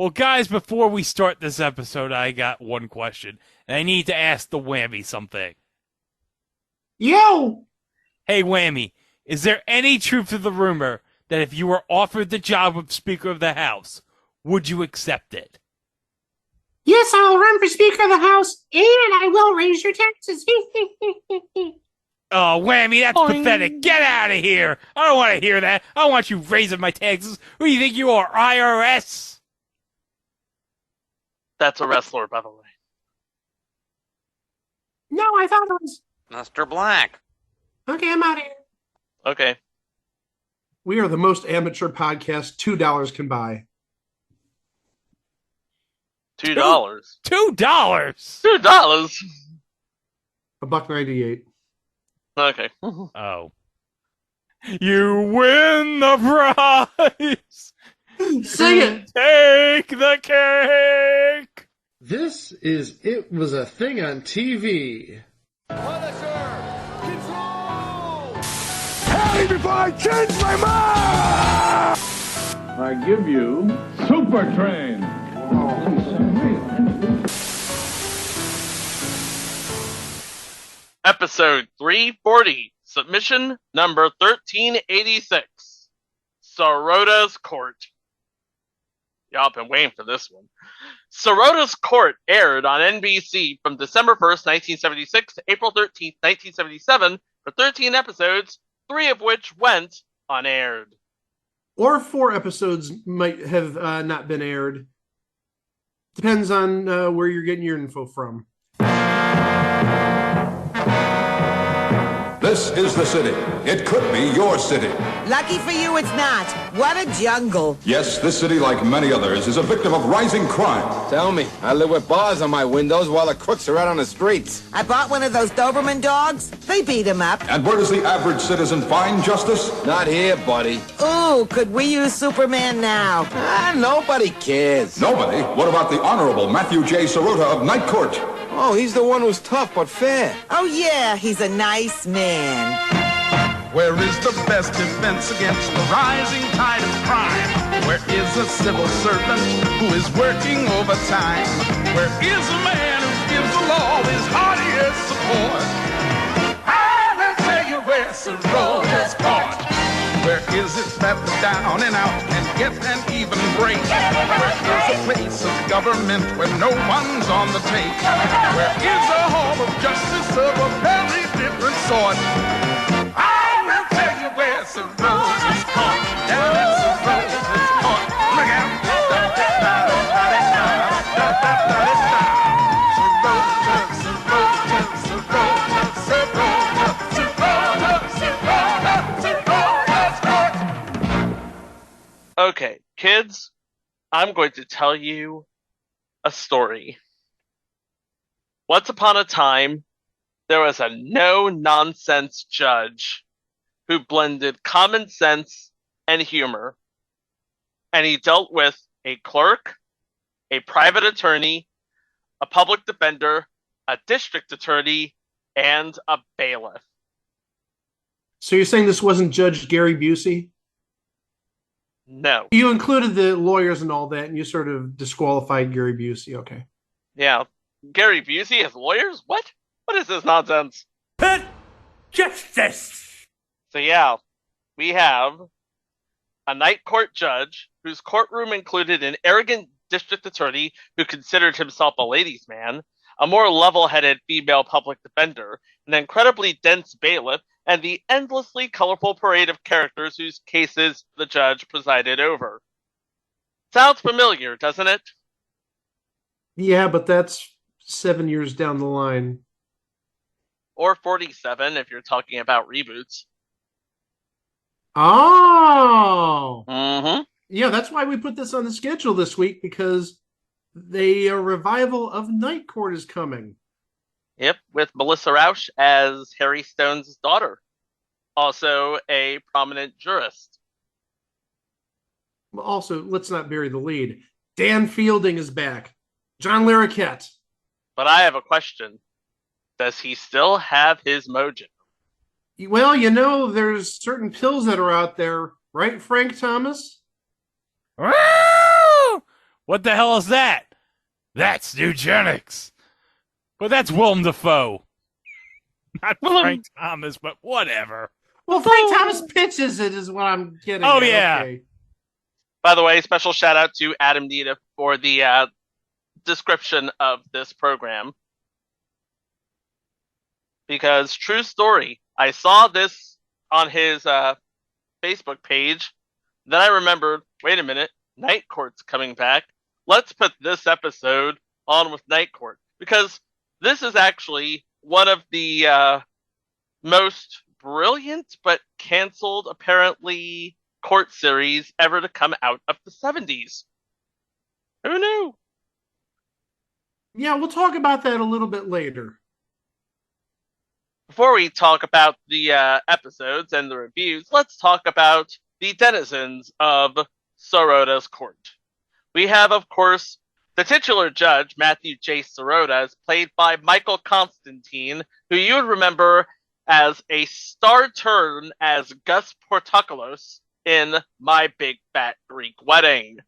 Well, guys, before we start this episode, I got one question, and I need to ask the Whammy something. Yo! Hey, Whammy, is there any truth to the rumor that if you were offered the job of Speaker of the House, would you accept it? Yes, I'll run for Speaker of the House, and I will raise your taxes. Oh, Whammy, that's Boing. pathetic. Get out of here. I don't want to hear that. I don't want you raising my taxes. Who do you think you are, IRS? That's a wrestler, by the way. No, I thought it was... Mr. Black. Okay, I'm out of here. Okay. We are the most amateur podcast $2 can buy. $2. $2? $2? $1.98. Okay. Oh. You win the prize! Sing it! Take the cake! This is It Was a Thing on TV. Hey, before I change my mind! I give you Super Train. Episode 340, submission number 1386, Sirota's Court. Y'all been waiting for this one. Sirota's Court aired on NBC from December 1st, 1976 to April 13th, 1977 for 13 episodes, 3 of which went unaired. Or 4 episodes might have not been aired. Depends on where you're getting your info from. This is the city. It could be your city. Lucky for you, it's not. What a jungle. Yes, this city, like many others, is a victim of rising crime. Tell me, I live with bars on my windows while the crooks are out on the streets. I bought one of those Doberman dogs. They beat him up. And where does the average citizen find justice? Not here, buddy. Ooh, could we use Superman now? Nobody cares. Nobody? What about the Honorable Matthew J. Sirota of Night Court? Oh, he's the one who's tough but fair. Oh, yeah, he's a nice man. Where is the best defense against the rising tide of crime? Where is a civil servant who is working overtime? Where is a man who gives the law his heartiest support? I will tell you where Sirota's caught. Where is it that the down and out can get an even break? Where is a place of government where no one's on the take? Where is a home of justice of a very different sort? I will tell you where Sirota's caught. Down at Sirota's court. Look out. Okay, kids, I'm going to tell you a story. Once upon a time, there was a no-nonsense judge who blended common sense and humor. And he dealt with a clerk, a private attorney, a public defender, a district attorney, and a bailiff. So you're saying this wasn't Judge Gary Busey? No. You included the lawyers and all that, and you sort of disqualified Gary Busey. Okay. Yeah. Gary Busey has lawyers? What? What is this nonsense? Pet justice! So yeah, we have a night court judge whose courtroom included an arrogant district attorney who considered himself a ladies' man, a more level-headed female public defender, an incredibly dense bailiff, and the endlessly colorful parade of characters whose cases the judge presided over. Sounds familiar, doesn't it? Yeah, but that's 7 years down the line. Or 47 if you're talking about reboots. Oh! Mm-hmm. Yeah, that's why we put this on the schedule this week, because the revival of Night Court is coming. Yep, with Melissa Rauch as Harry Stone's daughter. Also a prominent jurist. Also, let's not bury the lead. Dan Fielding is back. John Larroquette. But I have a question. Does he still have his mojo? Well, you know, there's certain pills that are out there, right, Frank Thomas? Well, What the hell is that? That's eugenics. But that's Willem Dafoe. Not Frank Thomas, but whatever. Well, Frank Thomas pitches it is what I'm getting Oh, at. yeah. Okay. By the way, special shout out to Adam Nita for the description of this program. Because, true story, I saw this on his Facebook page. Then I remembered, wait a minute, Night Court's coming back. Let's put this episode on with Night Court. Because this is actually one of the most brilliant but canceled, apparently, court series ever to come out of the 70s. Who knew? Yeah, we'll talk about that a little bit later. Before we talk about the episodes and the reviews, let's talk about the denizens of Sirota's court. We have, of course, the titular judge, Matthew J. Sirota, is played by Michael Constantine, who you would remember as a star turn as Gus Portokalos in My Big Fat Greek Wedding.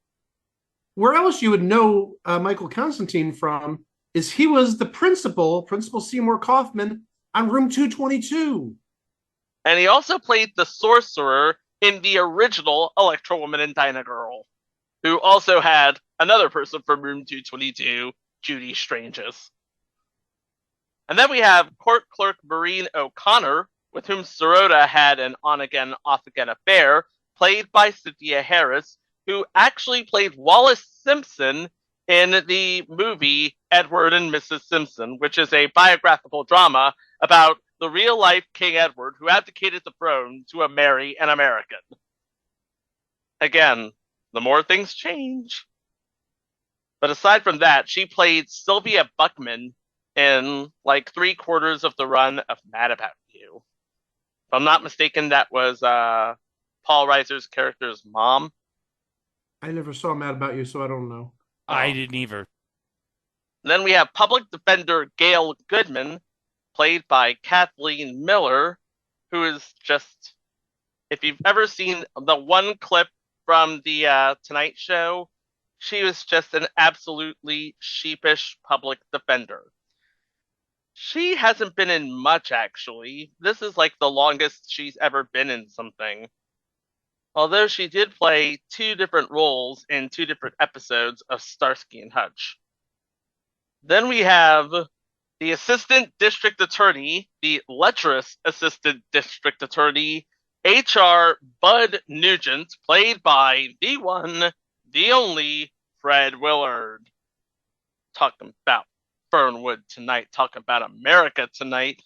Where else you would know Michael Constantine from is he was the Principal Seymour Kaufman, on Room 222. And he also played the sorcerer in the original Electro Woman and Dinah Girl, who also had another person from Room 222, Judy Stranges. And then we have court clerk Maureen O'Connor, with whom Sirota had an on-again, off-again affair, played by Cynthia Harris, who actually played Wallace Simpson in the movie Edward and Mrs. Simpson, which is a biographical drama about the real-life King Edward who abdicated the throne to marry an American. Again, the more things change. But aside from that, she played Sylvia Buckman in like 3/4 of the run of Mad About You. If I'm not mistaken, that was Paul Reiser's character's mom. I never saw Mad About You, so I don't know. I didn't either. Then we have public defender Gail Goodman, played by Kathleen Miller, who is just, if you've ever seen the one clip from the Tonight Show, she was just an absolutely sheepish public defender. She hasn't been in much, actually. This is like the longest she's ever been in something. Although she did play 2 different roles in 2 different episodes of Starsky and Hutch. Then we have the assistant district attorney, the lecherous assistant district attorney, H.R. Bud Nugent, played by the one, the only, Fred Willard. Talking about Fernwood tonight, talking about America tonight,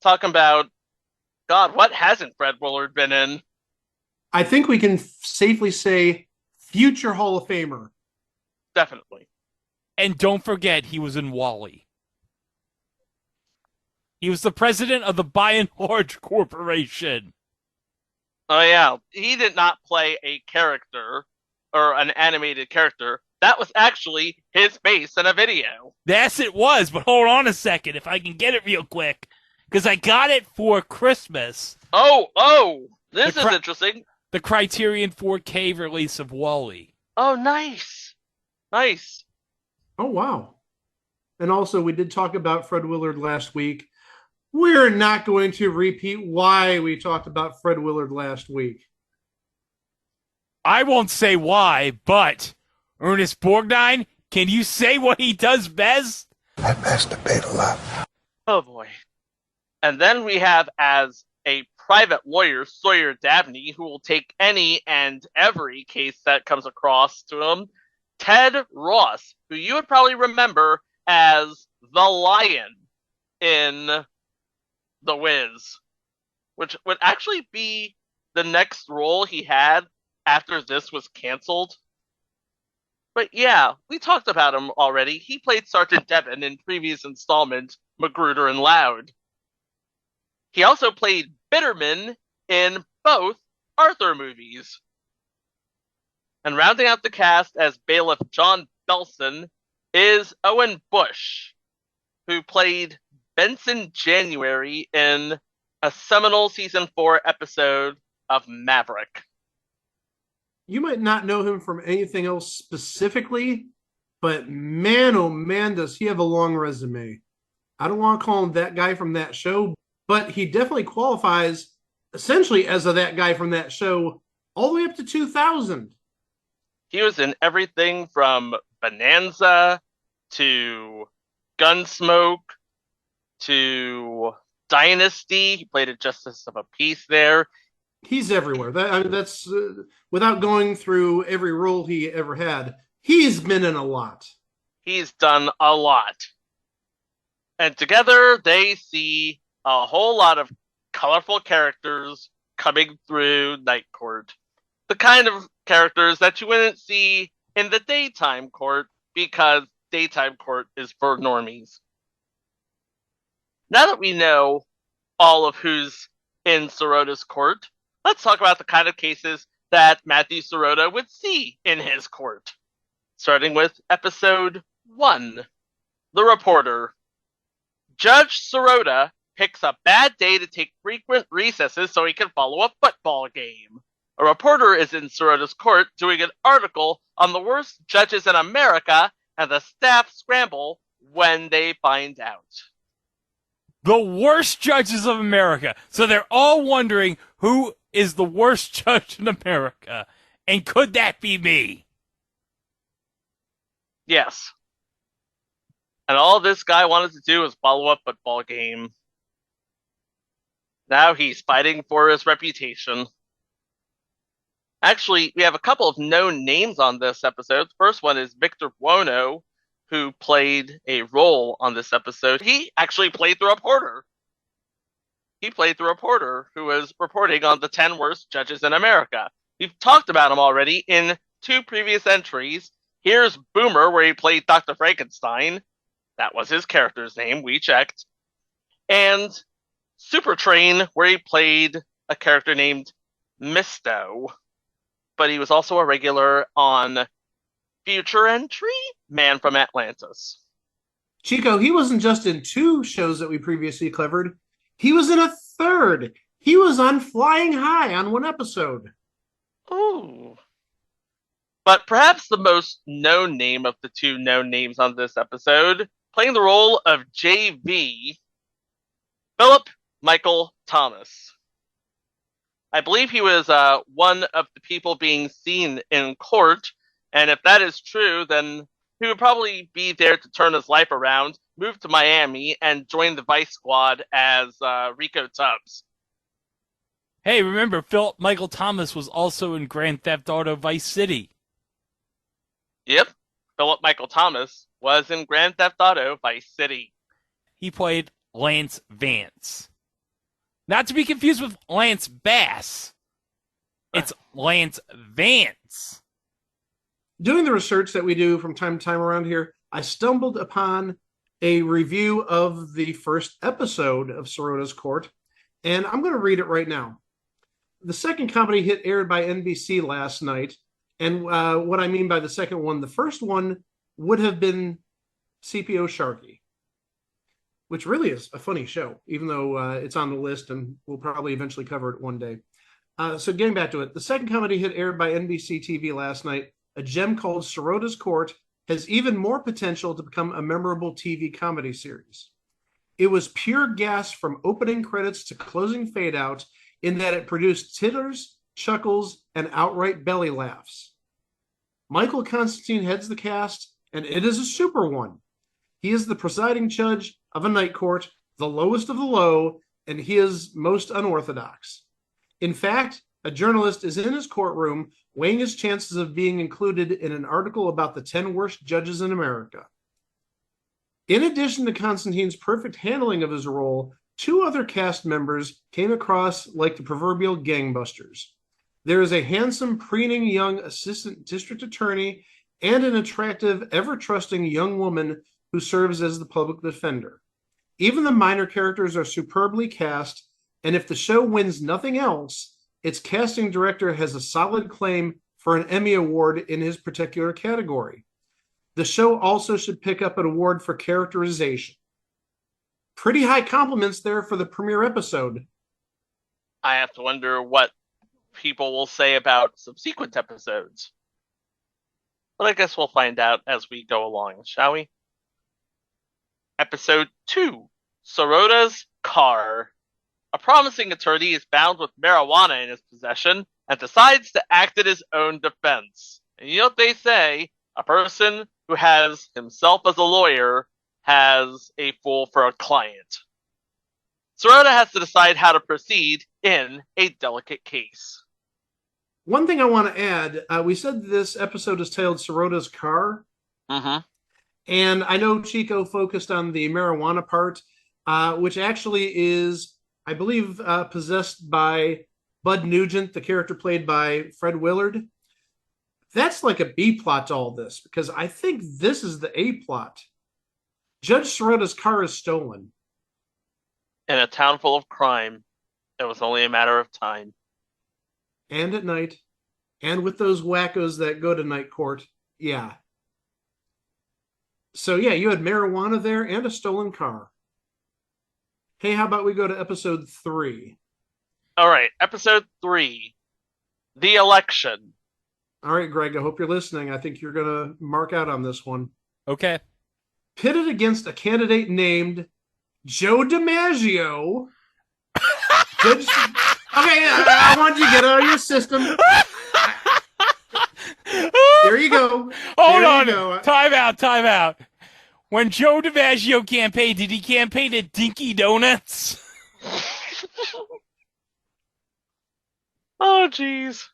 talking about, God, what hasn't Fred Willard been in? I think we can safely say future Hall of Famer. Definitely. And don't forget, he was in Wall-E. He was the president of the Buy and Large Corporation. Oh yeah, he did not play a character or an animated character. That was actually his face in a video. Yes, it was, but hold on a second if I can get it real quick. Because I got it for Christmas. Oh, this is interesting. The Criterion 4K release of Wall-E. Oh, nice. Nice. Oh, wow. And also, we did talk about Fred Willard last week. We're not going to repeat why we talked about Fred Willard last week. I won't say why, but Ernest Borgnine, can you say what he does best? I masturbate a lot. Oh, boy. And then we have as a private lawyer, Sawyer Dabney, who will take any and every case that comes across to him, Ted Ross, who you would probably remember as the Lion in The Wiz, which would actually be the next role he had after this was canceled. But yeah, we talked about him already. He played Sergeant Devon in previous installment, Magruder and Loud. He also played Bitterman in both Arthur movies. And rounding out the cast as bailiff John Belson is Owen Bush, who played Benson January in a seminal season 4 episode of Maverick. You might not know him from anything else specifically, But man, oh man, does he have a long resume. I don't want to call him that guy from that show, but he definitely qualifies essentially as that guy from that show all the way up to 2000. He was in everything from Bonanza to Gunsmoke to Dynasty. He played a Justice of a Peace there. He's everywhere. That's without going through every role he ever had. He's been in a lot. He's done a lot. And together they see a whole lot of colorful characters coming through Night Court. The kind of characters that you wouldn't see in the daytime court because daytime court is for normies. Now that we know all of who's in Sirota's court, let's talk about the kind of cases that Matthew Sirota would see in his court. Starting with episode 1, The Reporter. Judge Sirota picks a bad day to take frequent recesses so he can follow a football game. A reporter is in Sirota's court doing an article on the worst judges in America, and the staff scramble when they find out. The worst judges of America. So they're all wondering who is the worst judge in America. And could that be me? Yes. And all this guy wanted to do was follow a football game. Now he's fighting for his reputation. Actually, we have a couple of known names on this episode. The first one is Victor Buono, who played a role on this episode. He actually played the reporter. He played the reporter who was reporting on the 10 worst judges in America. We've talked about him already in 2 previous entries. Here's Boomer, where he played Dr. Frankenstein. That was his character's name. We checked. And Supertrain, where he played a character named Misto. But he was also a regular on future entry, Man from Atlantis. Chico, he wasn't just in 2 shows that we previously covered. He was in a 3rd. He was on Flying High on 1 episode. Ooh. But perhaps the most known name of the 2 known names on this episode, playing the role of JV, Philip Michael Thomas. I believe he was one of the people being seen in court, and if that is true, then he would probably be there to turn his life around, move to Miami, and join the Vice Squad as Rico Tubbs. Hey, remember, Philip Michael Thomas was also in Grand Theft Auto Vice City. Yep, Philip Michael Thomas was in Grand Theft Auto Vice City. He played Lance Vance. Not to be confused with Lance Bass. It's Lance Vance. Doing the research that we do from time to time around here, I stumbled upon a review of the first episode of Sirota's Court, and I'm going to read it right now. The second comedy hit aired by NBC last night, and what I mean by the second one, the first one would have been CPO Sharky, which really is a funny show, even though it's on the list and we'll probably eventually cover it one day. So getting back to it, the second comedy hit aired by NBC TV last night, a gem called Sirota's Court, has even more potential to become a memorable TV comedy series. It was pure gas from opening credits to closing fade out in that it produced titters, chuckles, and outright belly laughs. Michael Constantine heads the cast, and it is a super one. He is the presiding judge of a night court, the lowest of the low, and he is most unorthodox. In fact, a journalist is in his courtroom weighing his chances of being included in an article about the 10 worst judges in America. In addition to Constantine's perfect handling of his role, 2 other cast members came across like the proverbial gangbusters. There is a handsome, preening young assistant district attorney and an attractive, ever-trusting young woman who serves as the public defender. Even the minor characters are superbly cast, and if the show wins nothing else, its casting director has a solid claim for an Emmy Award in his particular category. The show also should pick up an award for characterization. Pretty high compliments there for the premiere episode. I have to wonder what people will say about subsequent episodes. But I guess we'll find out as we go along, shall we? Episode 2, Sirota's Car. A promising attorney is bound with marijuana in his possession and decides to act in his own defense. And you know what they say? A person who has himself as a lawyer has a fool for a client. Sirota has to decide how to proceed in a delicate case. One thing I want to add, we said this episode is titled Sirota's Car. Mm-hmm. And I know Chico focused on the marijuana part, which actually is, I believe, possessed by Bud Nugent, the character played by Fred Willard. That's like a B plot to all this, because I think this is the A plot. Judge Sirota's car is stolen. In a town full of crime, it was only a matter of time. And at night. And with those wackos that go to night court. Yeah. So yeah, you had marijuana there and a stolen car. Hey, how about we go to episode 3? All right, episode 3, The Election. All right, Greg, I hope you're listening. I think you're going to mark out on this one. Okay. Pitted against a candidate named Joe DiMaggio. Judge... Okay, I want you to get out of your system. There you go. Hold on. Time out. When Joe DiMaggio campaigned, did he campaign at Dinky Donuts? Oh, jeez.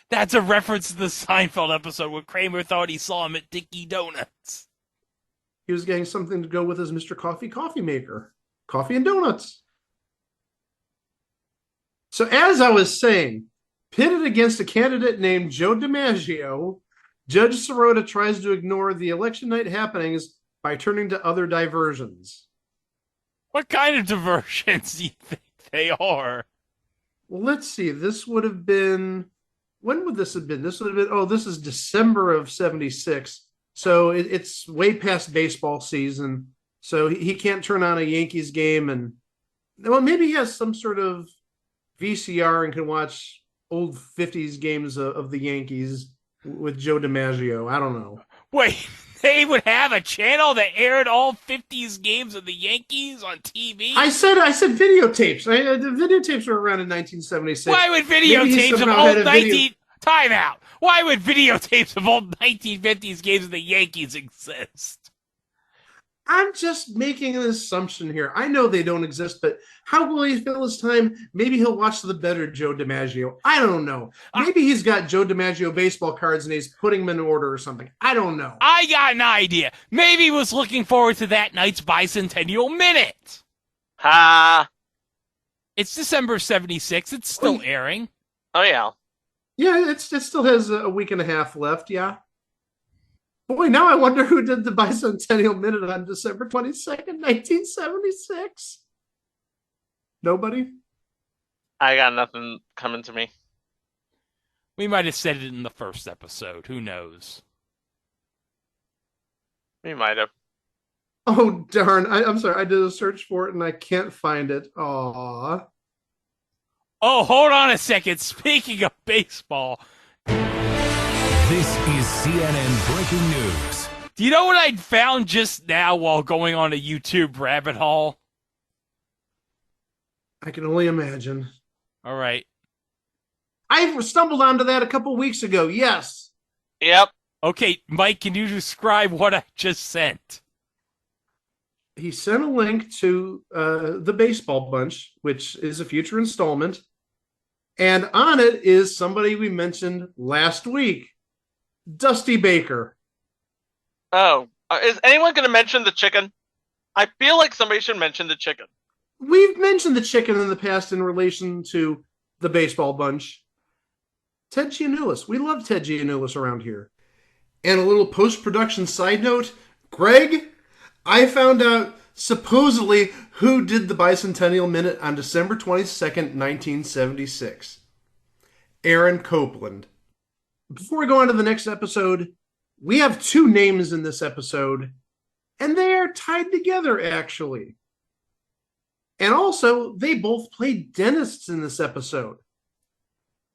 That's a reference to the Seinfeld episode where Kramer thought he saw him at Dinky Donuts. He was getting something to go with his Mr. Coffee maker. Coffee and donuts. So as I was saying, pitted against a candidate named Joe DiMaggio, Judge Sirota tries to ignore the election night happenings by turning to other diversions. What kind of diversions do you think they are? Well, let's see. This would have been... When would this have been? This would have been... Oh, this is December of 76. So it's way past baseball season. So he can't turn on a Yankees game. And well, maybe he has some sort of VCR and can watch old 50s games of the Yankees with Joe DiMaggio. I don't know. Wait, they would have a channel that aired all 50s games of the Yankees on TV? I said videotapes. The videotapes were around in 1976. Why would videotapes of old 19... Time out. Why would videotapes of old 1950s games of the Yankees exist? I'm just making an assumption here. I know they don't exist, but how will he fill his time? Maybe he'll watch the better Joe DiMaggio. I don't know. Maybe he's got Joe DiMaggio baseball cards and he's putting them in order or something. I don't know. I got an idea. Maybe he was looking forward to that night's Bicentennial Minute. Ha! It's December of 76. It's still airing. Oh, yeah. Yeah, it still has a week and a half left, yeah. Boy, now I wonder who did the Bicentennial Minute on December 22nd, 1976. Nobody? I got nothing coming to me. We might have said it in the first episode. Who knows? We might have. Oh, darn. I'm sorry. I did a search for it and I can't find it. Aww. Oh, hold on a second. Speaking of baseball... This is CNN Breaking News. Do you know what I found just now while going on a YouTube rabbit hole? I can only imagine. All right. I stumbled onto that a couple weeks ago, yes. Yep. Okay, Mike, can you describe what I just sent? He sent a link to the Baseball Bunch, which is a future installment. And on it is somebody we mentioned last week. Dusty Baker. Oh, is anyone going to mention the chicken? I feel like somebody should mention the chicken. We've mentioned the chicken in the past in relation to the Baseball Bunch. Ted Giannoulis. We love Ted Giannoulis around here. And a little post-production side note. Greg, I found out supposedly who did the Bicentennial Minute on December 22nd, 1976. Aaron Copland. Before we go on to the next episode, we have two names in this episode, and they are tied together, actually. And also, they both played dentists in this episode.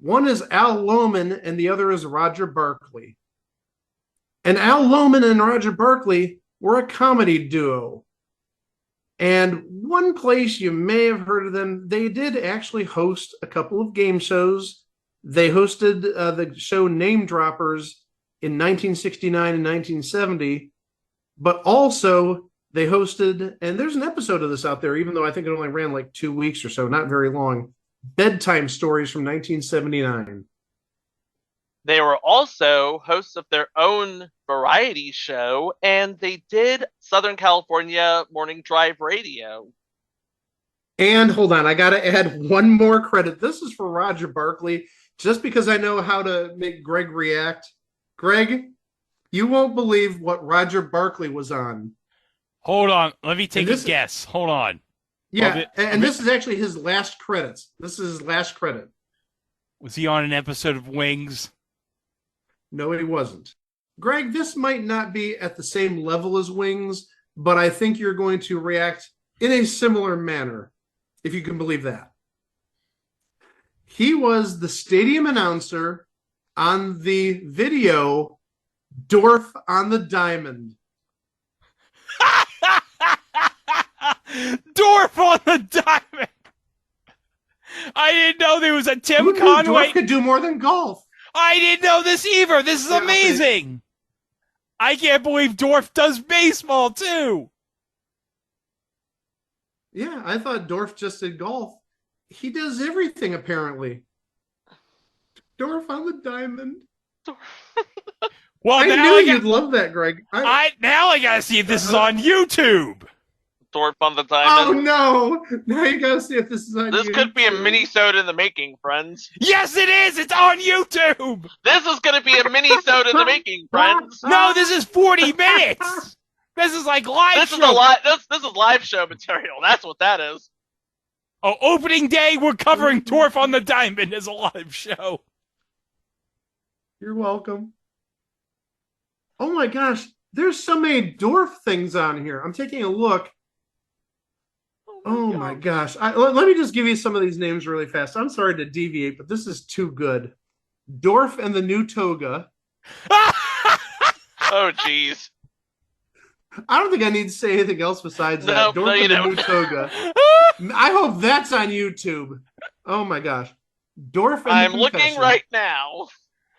One is Al Lohman, and the other is Roger Barkley. And Al Lohman and Roger Barkley were a comedy duo. And one place you may have heard of them, they did actually host a couple of game shows. They hosted the show Name Droppers in 1969 and 1970, but also they hosted, and there's an episode of this out there, even though I think it only ran like 2 weeks or so, not very long, Bedtime Stories from 1979. They were also hosts of their own variety show, and they did Southern California Morning Drive Radio. And hold on, I got to add one more credit. This is for Roger Barkley, just because I know how to make Greg react. Greg, you won't believe what Roger Barkley was on. Hold on. Let me take a guess. Hold on. Yeah, and this is actually his last credits. This is his last credit. Was he on an episode of Wings? No, he wasn't. Greg, this might not be at the same level as Wings, but I think you're going to react in a similar manner, if you can believe that. He was the stadium announcer on the video Dorf on the Diamond. Dorf on the Diamond! I didn't know there was a Tim Who knew Conway. Dorf could do more than golf? I didn't know this either. This is amazing. I can't believe Dorf does baseball too. Yeah, I thought Dorf just did golf. He does everything, apparently. Dorf on the Diamond. Well, I knew you'd love that, Greg. Now I gotta see if this is on YouTube. Dorf on the Diamond. Oh no! Now you gotta see if this is on YouTube. This could be a mini-sode in the making, friends. Yes, it is! It's on YouTube! This is gonna be a mini-sode in the making, friends. No, this is 40 minutes! This is like live This show. This is live show material. That's what that is. Oh, opening day, we're covering Dorf on the Diamond as a live show. You're welcome. Oh my gosh, there's so many Dorf things on here. I'm taking a look. Oh my gosh. Let me just give you some of these names really fast. I'm sorry to deviate, but this is too good. Dorf and the New Toga. Oh, jeez. I don't think I need to say anything else besides that. Dorf and the New Toga. I hope that's on YouTube. Oh my gosh. Dorf and I'm the looking Confession. right now.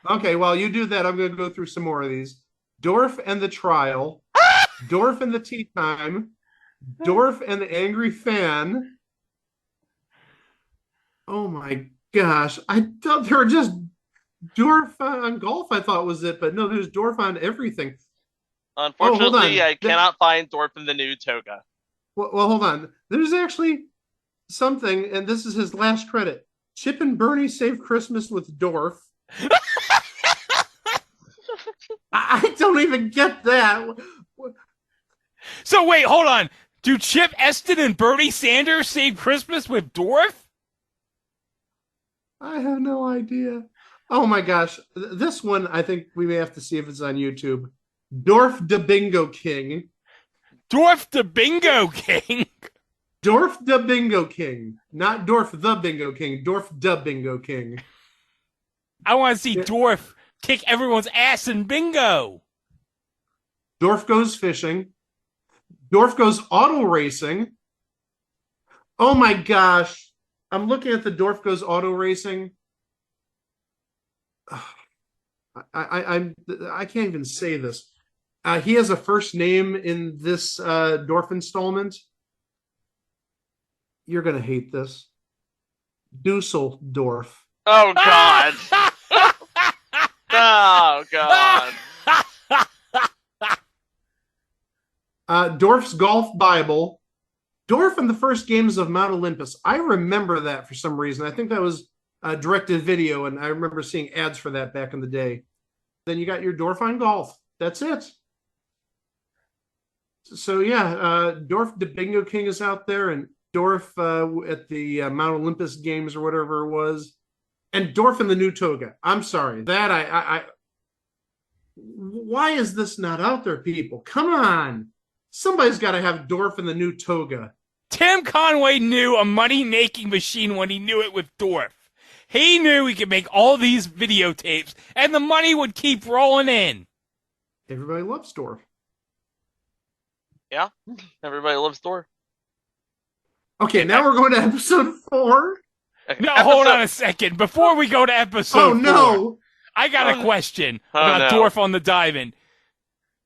Okay, while you do that, I'm going to go through some more of these. Dorf and the Trial. Dorf and the Tea Time. Dorf and the Angry Fan. Oh my gosh. I thought there were just Dorf on golf, I thought was it, but no, there's Dorf on everything. Unfortunately, I cannot find Dorf in the New Toga. Well, hold on. There's actually something, and this is his last credit. Chip and Bernie Save Christmas with Dorf. I don't even get that. So wait, hold on. Do Chip Eston and Bernie Sanders save Christmas with Dorf? I have no idea. Oh my gosh. This one, I think we may have to see if it's on YouTube. Dorf the Bingo King. Dorf the Bingo King? Dorf the Bingo King. Not Dorf the Bingo King. Dorf the Bingo King. I want to see Dorf kick everyone's ass in bingo. Dorf Goes Fishing. Dorf Goes Auto Racing. Oh my gosh. I'm looking at the Dorf Goes Auto Racing. I can't even say this. He has a first name in this Dorf installment. You're going to hate this. Dusseldorf. Oh, God. Oh, God. Dorf's Golf Bible. Dorf and the First Games of Mount Olympus. I remember that for some reason. I think that was directed video, and I remember seeing ads for that back in the day. Then you got your Dorf on Golf. That's it. So yeah, Dorf the Bingo King is out there, and Dorf at the Mount Olympus Games or whatever it was, and Dorf in the New Toga. I'm sorry, that I why is this not out there, people? Come on. Somebody's got to have Dorf in the New Toga. Tim Conway knew a money-making machine when he knew it with Dorf. He knew he could make all these videotapes, and the money would keep rolling in. Everybody loves Dorf. Yeah, everybody loves Thor. Okay, now we're going to episode 4. Okay, No, hold on a second. Before we go to episode 4, no! I got a question Oh, about no. Dorf on the Diamond.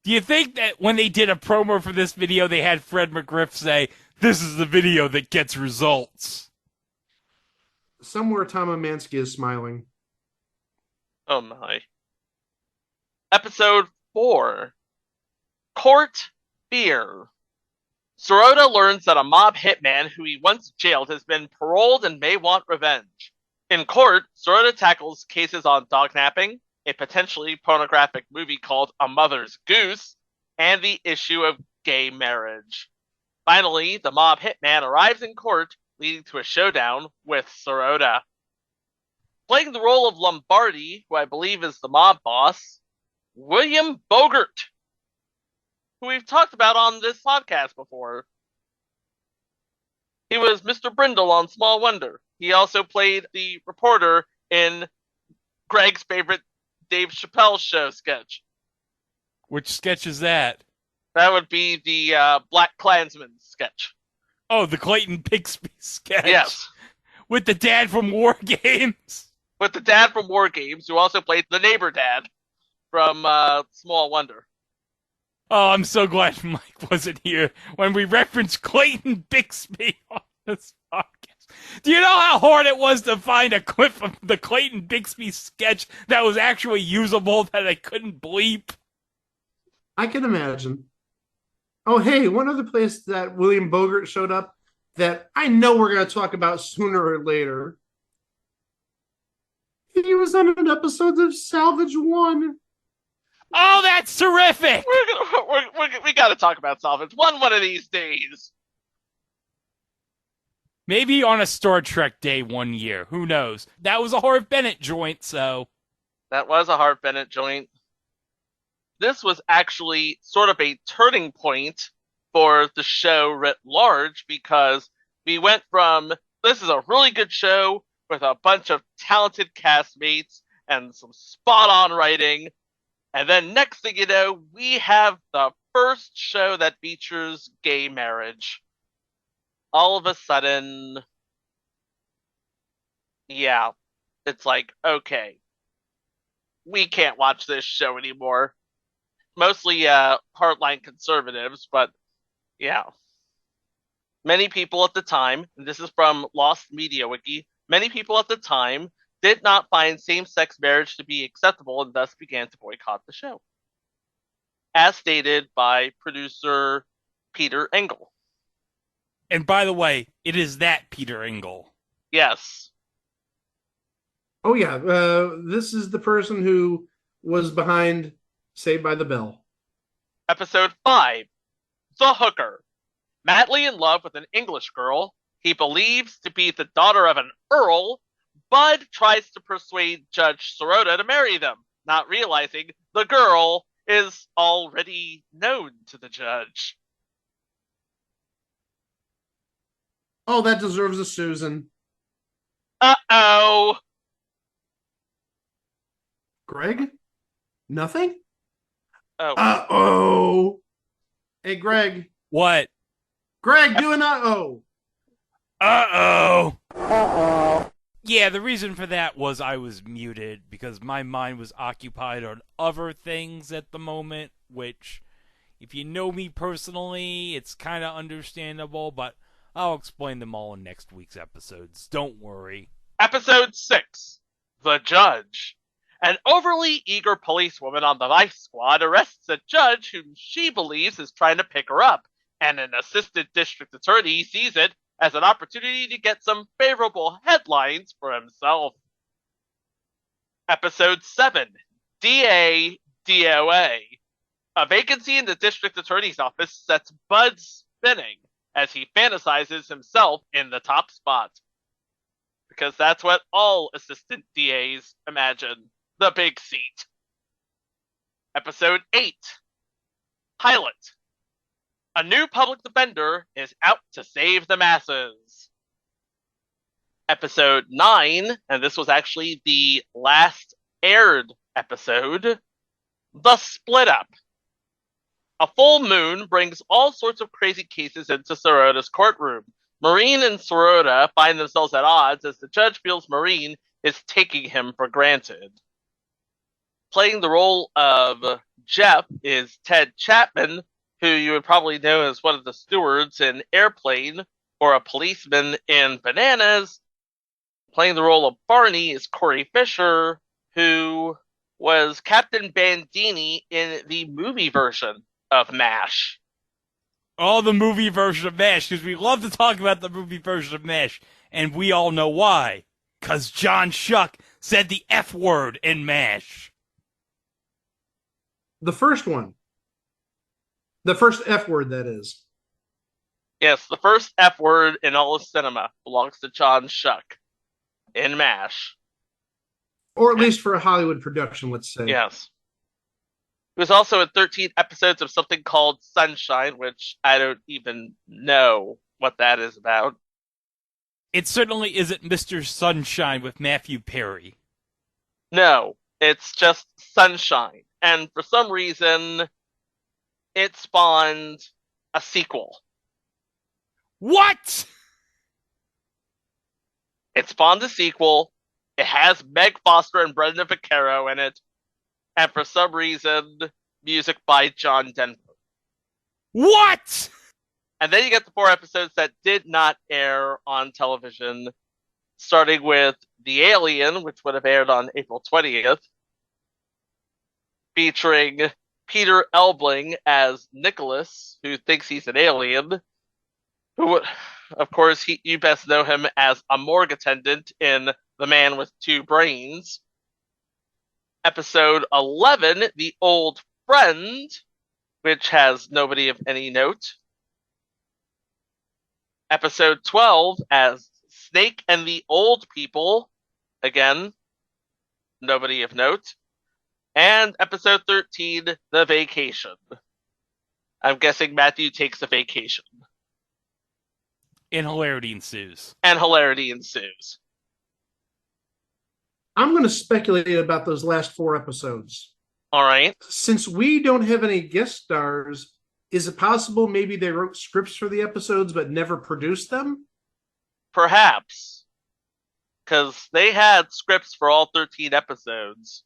Do you think that when they did a promo for this video, they had Fred McGriff say, "This is the video that gets results"? Somewhere Tom Amansky is smiling. Oh my. Episode 4. Court Fear. Sirota learns that a mob hitman who he once jailed has been paroled and may want revenge. In court, Sirota tackles cases on dognapping, a potentially pornographic movie called A Mother's Goose, and the issue of gay marriage. Finally, the mob hitman arrives in court, leading to a showdown with Sirota. Playing the role of Lombardi, who I believe is the mob boss, William Bogert, who we've talked about on this podcast before. He was Mr. Brindle on Small Wonder. He also played the reporter in Greg's favorite Dave Chappelle show sketch. Which sketch is that? That would be the Black Klansman sketch. Oh, the Clayton Bixby sketch. Yes. With the dad from War Games. With the dad from War Games, who also played the neighbor dad from Small Wonder. Oh, I'm so glad Mike wasn't here when we referenced Clayton Bixby on this podcast. Do you know how hard it was to find a clip of the Clayton Bixby sketch that was actually usable that I couldn't bleep? I can imagine. Oh, hey, one other place that William Bogert showed up that I know we're going to talk about sooner or later. He was on an episode of Salvage 1. Oh, that's terrific! We got to talk about Salvage one of these days. Maybe on a Star Trek day one year. Who knows? That was a Harv Bennett joint, so... That was a Harv Bennett joint. This was actually sort of a turning point for the show writ large, because we went from, this is a really good show with a bunch of talented castmates and some spot-on writing, and then next thing you know, we have the first show that features gay marriage. All of a sudden, yeah, it's like, okay, we can't watch this show anymore. Mostly hardline conservatives, but yeah. Many people at the time, and this is from Lost Media Wiki, many people at the time did not find same-sex marriage to be acceptable and thus began to boycott the show. As stated by producer Peter Engel. And by the way, it is that Peter Engel. Yes. Oh, yeah. This is the person who was behind Saved by the Bell. Episode 5. The Hooker. Madly in love with an English girl he believes to be the daughter of an earl, Bud tries to persuade Judge Sirota to marry them, not realizing the girl is already known to the judge. Oh, that deserves a Susan. Uh-oh. Greg? Nothing? Oh. Uh-oh. Hey, Greg. What? Greg, do an uh-oh. Uh-oh. Uh-oh. Yeah, the reason for that was I was muted because my mind was occupied on other things at the moment, which, if you know me personally, it's kind of understandable, but I'll explain them all in next week's episodes. Don't worry. Episode 6. The Judge. An overly eager policewoman on the Vice Squad arrests a judge whom she believes is trying to pick her up, and an assistant district attorney sees it as an opportunity to get some favorable headlines for himself. Episode 7. DA DOA. A vacancy in the district attorney's office sets Bud spinning as he fantasizes himself in the top spot. Because that's what all assistant DAs imagine. The big seat. Episode 8. Pilot. A new public defender is out to save the masses. Episode 9, and this was actually the last aired episode, The Split Up. A full moon brings all sorts of crazy cases into Sirota's courtroom. Maureen and Sirota find themselves at odds as the judge feels Maureen is taking him for granted. Playing the role of Jeff is Ted Chapman, who you would probably know as one of the stewards in Airplane or a policeman in Bananas. Playing the role of Barney is Corey Fisher, who was Captain Bandini in the movie version of MASH. Oh, the movie version of MASH, because we love to talk about the movie version of MASH, and we all know why. Because John Shuck said the F word in MASH. The first one. The first F word, that is. Yes, the first F word in all of cinema belongs to John Shuck in MASH. Or at least for a Hollywood production, let's say. Yes. He was also in 13 episodes of something called Sunshine, which I don't even know what that is about. It certainly isn't Mr. Sunshine with Matthew Perry. No, it's just Sunshine. And for some reason, it spawned a sequel. What? It spawned a sequel. It has Meg Foster and Brendan Vaccaro in it. And for some reason, music by John Denver. What? And then you get the 4 episodes that did not air on television, starting with The Alien, which would have aired on April 20th, featuring Peter Elbling as Nicholas, who thinks he's an alien, who, of course, you best know him as a morgue attendant in The Man with Two Brains. Episode 11, The Old Friend, which has nobody of any note. Episode 12 as Snake and the Old People, again, nobody of note. And episode 13, The Vacation. I'm guessing Matthew takes a vacation. And hilarity ensues. And hilarity ensues. I'm going to speculate about those last 4 episodes. All right. Since we don't have any guest stars, is it possible maybe they wrote scripts for the episodes but never produced them? Perhaps. Because they had scripts for all 13 episodes.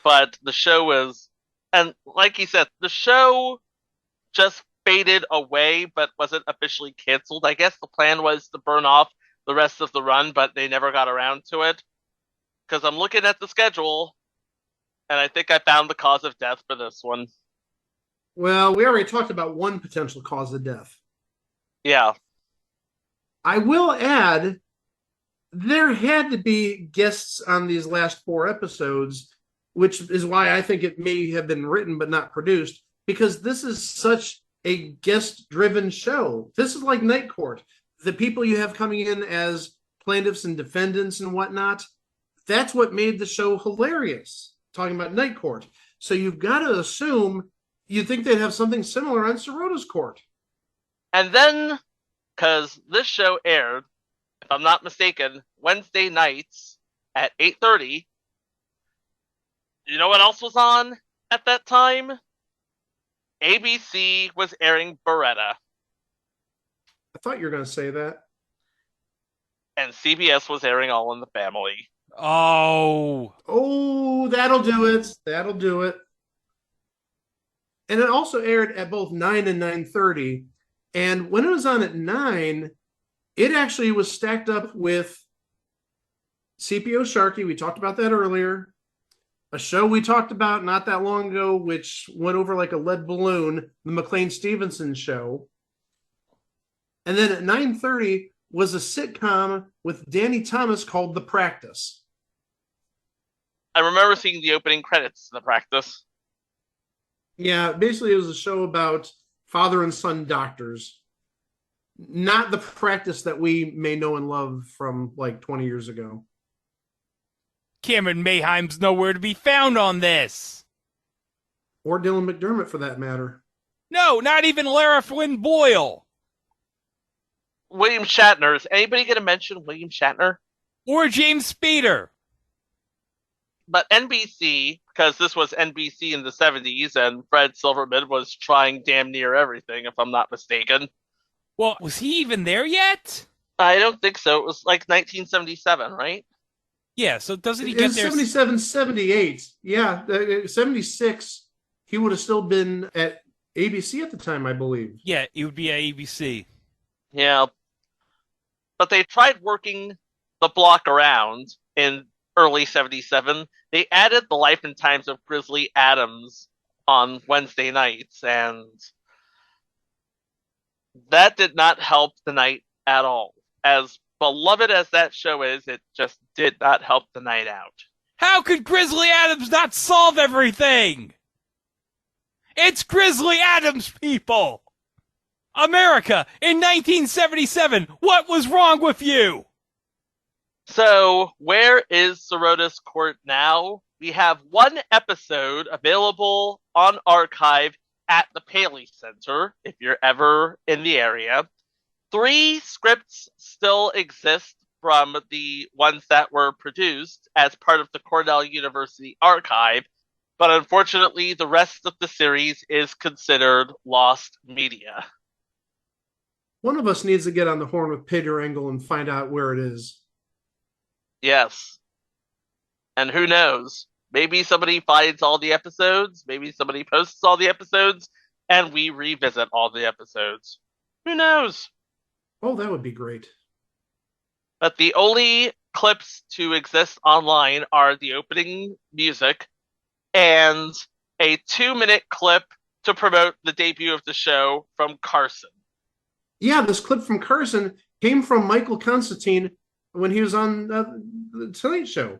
But the show was... And like he said, the show just faded away but wasn't officially canceled. I guess the plan was to burn off the rest of the run, but they never got around to it. Because I'm looking at the schedule, and I think I found the cause of death for this one. Well, we already talked about one potential cause of death. Yeah. I will add, there had to be guests on these last 4 episodes, which is why I think it may have been written but not produced, because this is such a guest-driven show. This is like Night Court. The people you have coming in as plaintiffs and defendants and whatnot, that's what made the show hilarious, talking about Night Court. So you've got to assume you'd think they'd have something similar on Sirota's Court. And then, because this show aired, if I'm not mistaken, Wednesday nights at 8:30. You know what else was on at that time? ABC was airing Beretta. I thought you were going to say that. And CBS was airing All in the Family. Oh, that'll do it. That'll do it. And it also aired at both 9 and 9:30. And when it was on at 9, it actually was stacked up with CPO Sharkey. We talked about that earlier. A show we talked about not that long ago, which went over like a lead balloon, the McLean Stevenson Show. And then at 9:30 was a sitcom with Danny Thomas called The Practice. I remember seeing the opening credits to The Practice. Yeah, basically it was a show about father and son doctors. Not The Practice that we may know and love from like 20 years ago. Cameron Mayheim's nowhere to be found on this. Or Dylan McDermott, for that matter. No, not even Lara Flynn Boyle. William Shatner. Is anybody going to mention William Shatner? Or James Spader. But NBC, because this was NBC in the 70s, and Fred Silverman was trying damn near everything, if I'm not mistaken. Well, was he even there yet? I don't think so. It was like 1977, right? Yeah, so doesn't he get there? 77, 78. Yeah, 76, he would have still been at ABC at the time, I believe. Yeah, it would be at ABC. Yeah. But they tried working the block around in early 77. They added the life and times of Grizzly Adams on Wednesday nights, and that did not help the night at all. As beloved as that show is, it just did not help the night out. How could Grizzly Adams not solve everything? It's Grizzly Adams, people! America, in 1977, what was wrong with you? So, where is Sirota's Court now? We have one episode available on archive at the Paley Center, if you're ever in the area. 3 scripts still exist from the ones that were produced as part of the Cornell University archive, but unfortunately the rest of the series is considered lost media. One of us needs to get on the horn with Peter Engel and find out where it is. Yes. And who knows? Maybe somebody finds all the episodes, maybe somebody posts all the episodes, and we revisit all the episodes. Who knows? Oh, that would be great. But the only clips to exist online are the opening music and a 2-minute clip to promote the debut of the show from Carson. Yeah, this clip from Carson came from Michael Constantine when he was on the Tonight Show.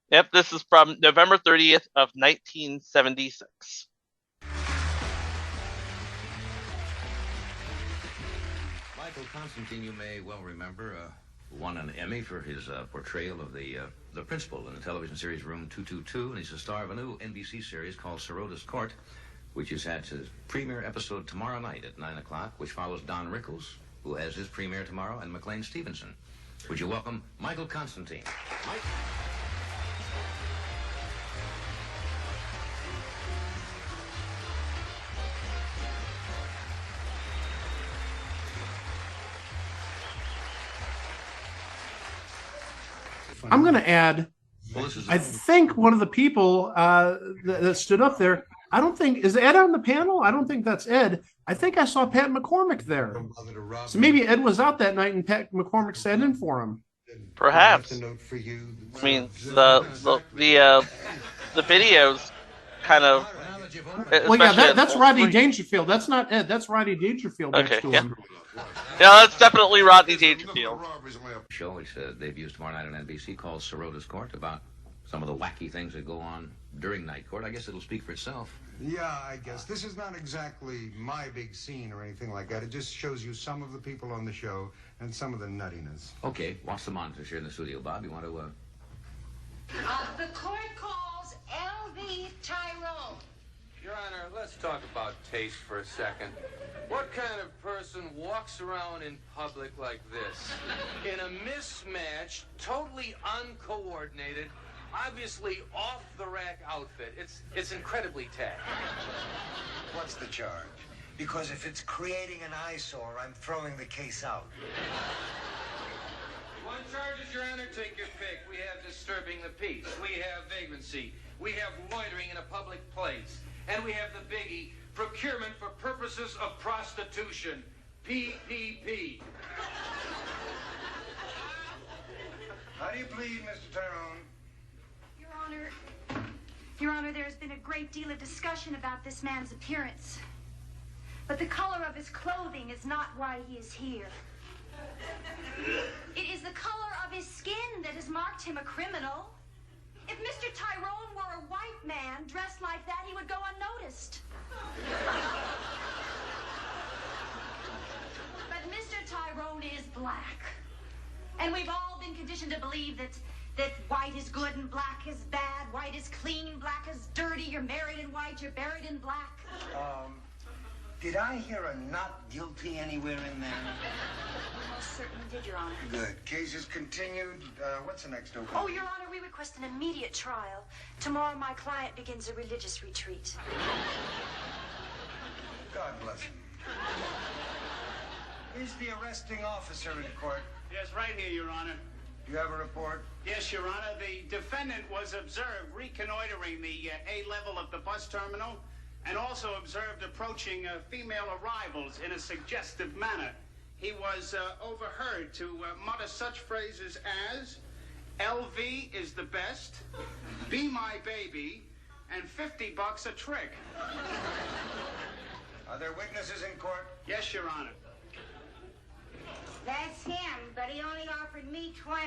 Yep, this is from November 30th of 1976. Michael Constantine, you may well remember, won an Emmy for his portrayal of the principal in the television series Room 222, and he's the star of a new NBC series called Sirota's Court, which is at its premiere episode tomorrow night at 9 o'clock, which follows Don Rickles, who has his premiere tomorrow, and McLean Stevenson. Would you welcome Michael Constantine? Mike? I'm going to add, I think one of the people that stood up there, I don't think, is Ed on the panel? I don't think that's Ed. I think I saw Pat McCormick there. So maybe Ed was out that night and Pat McCormick sat in for him. Perhaps. I mean, the videos kind of... Well, yeah, that's Rodney Dangerfield. That's not Ed. That's Rodney Dangerfield next to him. Yeah, that's definitely Rodney Dangerfield. Show which debuts tomorrow night on NBC called Sirota's Court, about some of the wacky things that go on during night court. I guess it'll speak for itself. Yeah, I guess. This is not exactly my big scene or anything like that. It just shows you some of the people on the show and some of the nuttiness. Okay, watch the monitors here in the studio. Bob, you want to... The court calls L.V. Tyrone. Your Honor, let's talk about taste for a second. What kind of person walks around in public like this? In a mismatched, totally uncoordinated, obviously off-the-rack outfit. It's incredibly tacky. What's the charge? Because if it's creating an eyesore, I'm throwing the case out. One charges, Your Honor, take your pick. We have disturbing the peace. We have vagrancy. We have loitering in a public place. And we have the biggie, procurement for purposes of prostitution. PPP. How do you plead, Mr. Tyrone? Your Honor, there has been a great deal of discussion about this man's appearance. But the color of his clothing is not why he is here. It is the color of his skin that has marked him a criminal. If Mr. Tyrone were a white man dressed like that, he would go unnoticed. But Mr. Tyrone is black. And we've all been conditioned to believe that white is good and black is bad. White is clean, black is dirty. You're married in white, you're buried in black. Did I hear a not guilty anywhere in there? Most certainly did, Your Honor. Good. Case is continued. What's the next opening? Oh, Your Honor, we request an immediate trial. Tomorrow my client begins a religious retreat. God bless him. Is the arresting officer in court? Yes, right here, Your Honor. You have a report? Yes, Your Honor. The defendant was observed reconnoitering the A level of the bus terminal and also observed approaching female arrivals in a suggestive manner. He was overheard to mutter such phrases as, LV is the best, be my baby, and $50 a trick. Are there witnesses in court? Yes, Your Honor. That's him, but he only offered me 20.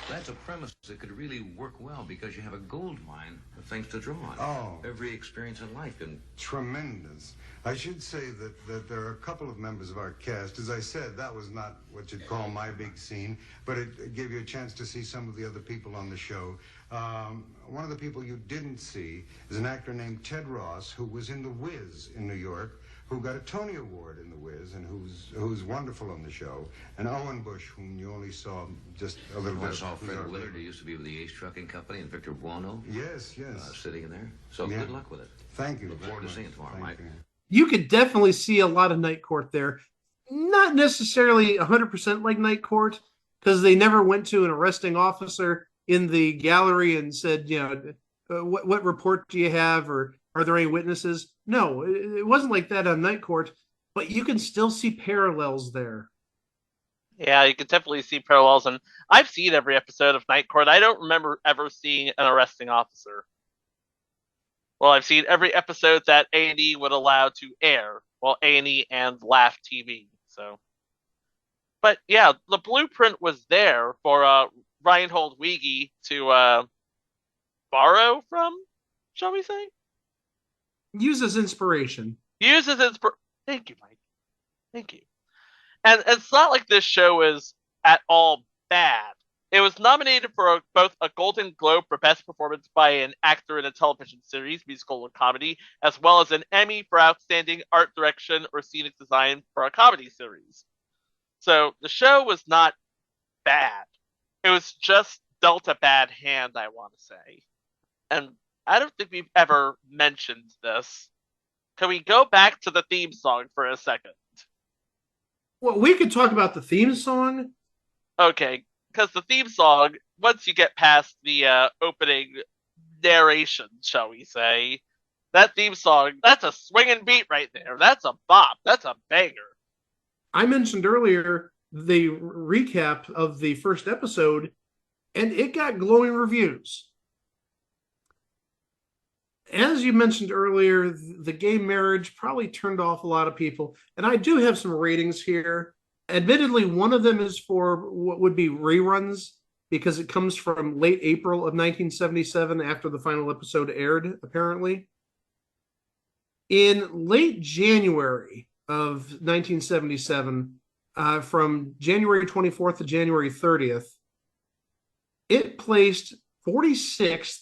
That's a premise that could really work well because you have a gold mine of things to draw on. Oh. Every experience in life can... Tremendous. I should say that there are a couple of members of our cast. As I said, that was not what you'd call my big scene, but it gave you a chance to see some of the other people on the show. One of the people you didn't see is an actor named Ted Ross, who was in The Wiz in New York, who got a Tony Award in The Wiz and who's wonderful on the show, and Owen Bush, whom you only saw just a little bit. I saw Fred Willard, who used to be with the Ace Trucking Company, and Victor Buono. Yes. Sitting in there. So good luck with it. Thank you. Look forward to seeing it tomorrow, Mike. You could definitely see a lot of Night Court there. Not necessarily 100% like Night Court, because they never went to an arresting officer in the gallery and said, what report do you have, or are there any witnesses? No, it wasn't like that on Night Court, but you can still see parallels there. Yeah, you can definitely see parallels, and I've seen every episode of Night Court. I don't remember ever seeing an arresting officer. Well, I've seen every episode that A&E would allow to air, well, A&E and Laugh TV. So, but yeah, the blueprint was there for Reinhold Weege to borrow from, shall we say? Use as inspiration. Thank you, Mike. Thank you. And it's not like this show is at all bad. It was nominated for both a Golden Globe for Best Performance by an Actor in a Television Series, Musical or Comedy, as well as an Emmy for Outstanding Art Direction or Scenic Design for a Comedy Series. So the show was not bad. It was just dealt a bad hand, I want to say. And I don't think we've ever mentioned this. Can we go back to the theme song for a second? Well, we could talk about the theme song. Okay, because the theme song, once you get past the opening narration, shall we say, that theme song, that's a swinging beat right there. That's a bop. That's a banger. I mentioned earlier the recap of the first episode, and it got glowing reviews. As you mentioned earlier, the gay marriage probably turned off a lot of people. And I do have some ratings here. Admittedly, one of them is for what would be reruns, because it comes from late April of 1977 after the final episode aired, apparently. In late January of 1977, from January 24th to January 30th, it placed 46th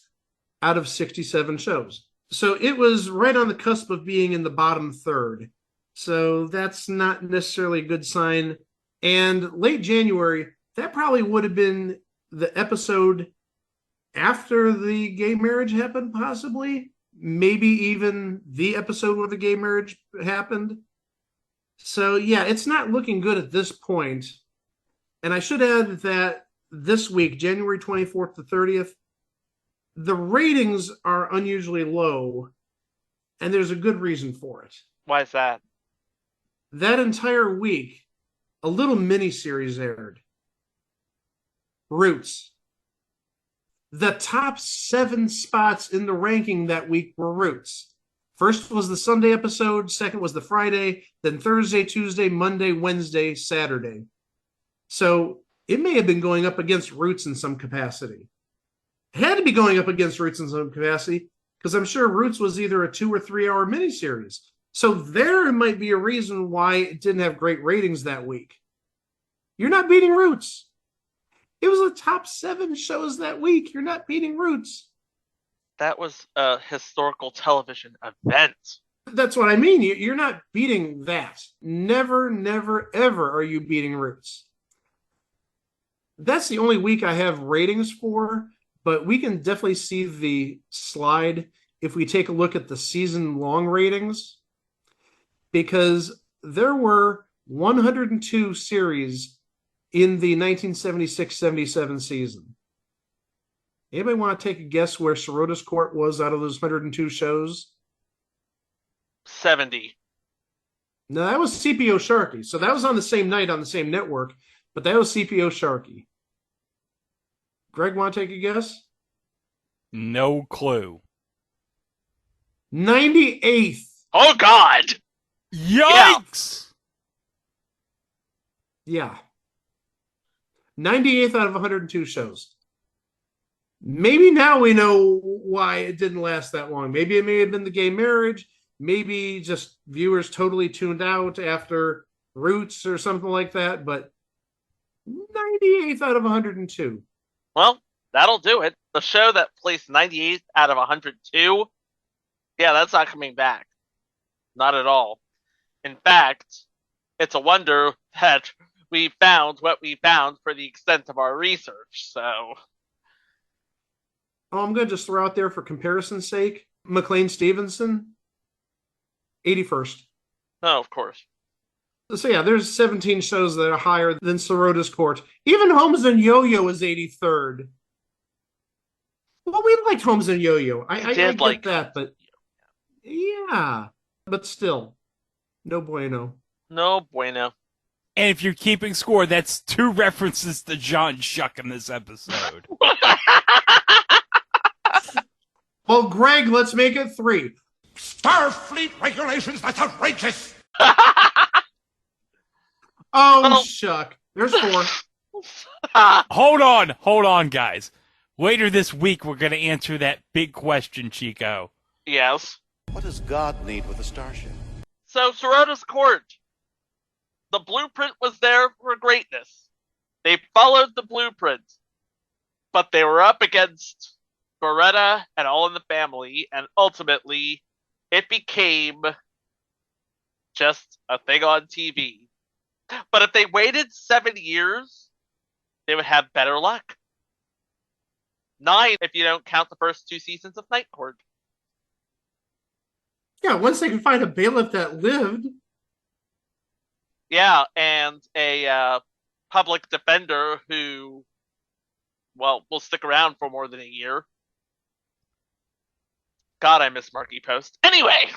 out of 67 shows. So it was right on the cusp of being in the bottom third. So that's not necessarily a good sign. And late January, that probably would have been the episode after the gay marriage happened, possibly. Maybe even the episode where the gay marriage happened. So yeah, it's not looking good at this point. And I should add that this week, January 24th to 30th, the ratings are unusually low, and there's a good reason for it. Why is that? That entire week, a little miniseries aired. Roots. The top 7 spots in the ranking that week were Roots. First was the Sunday episode, second was the Friday, then Thursday, Tuesday, Monday, Wednesday, Saturday. So it may have been going up against Roots in some capacity. It had to be going up against Roots in some capacity, because I'm sure Roots was either a 2 or 3 hour miniseries. So there might be a reason why it didn't have great ratings that week. You're not beating Roots. It was the top 7 shows that week. You're not beating Roots. That was a historical television event. That's what I mean. You're not beating that. Never, never, ever are you beating Roots. That's the only week I have ratings for, but we can definitely see the slide if we take a look at the season-long ratings, because there were 102 series in the 1976-77 season. Anybody want to take a guess where Sirota's Court was out of those 102 shows? 70. No, that was CPO Sharky. So that was on the same night on the same network, but that was CPO Sharky. Greg, want to take a guess? No clue. 98th. Oh, God! Yikes! Yeah. 98th out of 102 shows. Maybe now we know why it didn't last that long. Maybe it may have been the gay marriage. Maybe just viewers totally tuned out after Roots or something like that. But 98th out of 102. Well, that'll do it. The show that placed 98th out of 102, yeah, that's not coming back. Not at all. In fact, it's a wonder that we found what we found for the extent of our research, so... Oh, I'm going to just throw out there for comparison's sake, McLean Stevenson, 81st. Oh, of course. So yeah, there's 17 shows that are higher than Sirota's Court. Even Holmes and Yo-Yo is 83rd. Well, we liked Holmes and Yo-Yo. I get like that, but yeah. But still, no bueno. No bueno. And if you're keeping score, that's 2 references to John Shuck in this episode. Well, Greg, let's make it 3. Starfleet regulations, that's outrageous! Oh, Shuck. There's 4. Hold on, guys. Later this week, we're going to answer that big question, Chico. Yes. What does God need with a starship? So, Sirota's Court. The blueprint was there for greatness. They followed the blueprint. But they were up against Beretta and All in the Family, and ultimately, it became just a thing on TV. But if they waited 7 years, they would have better luck. 9 if you don't count the first 2 seasons of Night Court. Yeah, once they can find a bailiff that lived. Yeah, and a public defender who, well, will stick around for more than a year. God, I miss Marky Post. Anyway!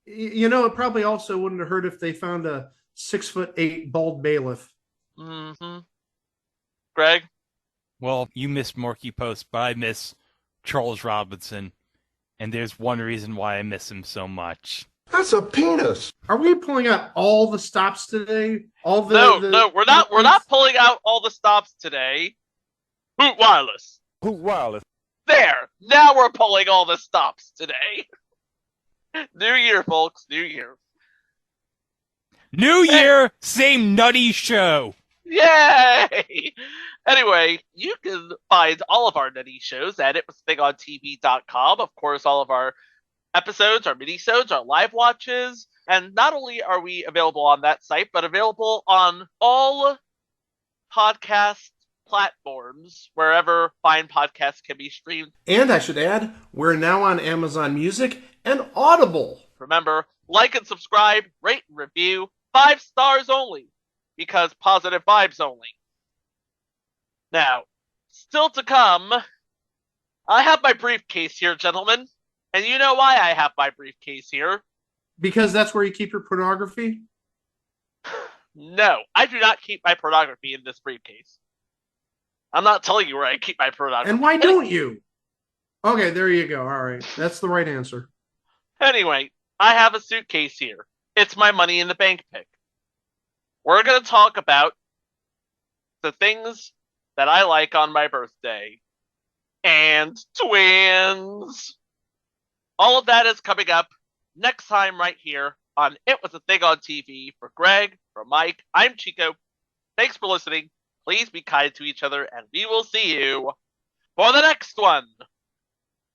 You know, it probably also wouldn't have hurt if they found a 6'8" bald bailiff. Mm-hmm. Greg? Well, you miss Morky Post, but I miss Charles Robinson. And there's one reason why I miss him so much. That's a penis. Are we pulling out all the stops today? All the No, we're not. We're not pulling out all the stops today. Hoot Wireless. Hoot Wireless. There. Now we're pulling all the stops today. New year, folks. New year. New year, same nutty show. Yay! Anyway, you can find all of our nutty shows at itwasthingontv.com. Of course, all of our episodes, our minisodes, our live watches, and not only are we available on that site, but available on all podcast platforms, wherever fine podcasts can be streamed. And I should add, we're now on Amazon Music and Audible. Remember, like and subscribe, rate and review, 5 stars only, because positive vibes only. Now, still to come, I have my briefcase here, gentlemen. And you know why I have my briefcase here? Because that's where you keep your pornography? No, I do not keep my pornography in this briefcase. I'm not telling you where I keep my pornography. And why don't you? Okay, there you go. All right. That's the right answer. Anyway, I have a suitcase here. It's my money in the bank pick. We're going to talk about the things that I like on my birthday. And twins. All of that is coming up next time right here on It Was a Thing on TV. For Greg, for Mike, I'm Chico. Thanks for listening. Please be kind to each other, and we will see you for the next one.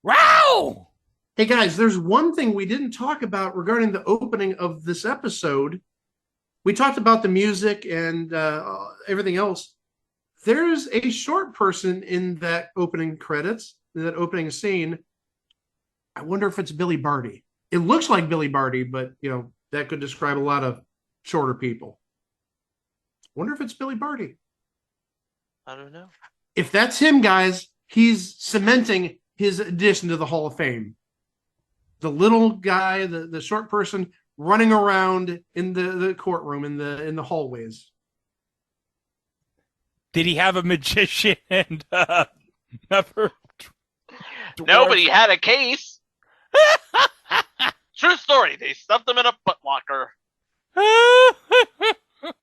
Wow! Hey guys, there's one thing we didn't talk about regarding the opening of this episode. We talked about the music and everything else. There's a short person in that opening credits, in that opening scene. I wonder if it's Billy Barty. It looks like Billy Barty, but that could describe a lot of shorter people. Wonder if it's Billy Barty. I don't know. If that's him, guys, he's cementing his addition to the Hall of Fame. The little guy, the short person running around in the courtroom, in the hallways. Did he have a magician and never? Nobody had a case. True story. They stuffed him in a footlocker.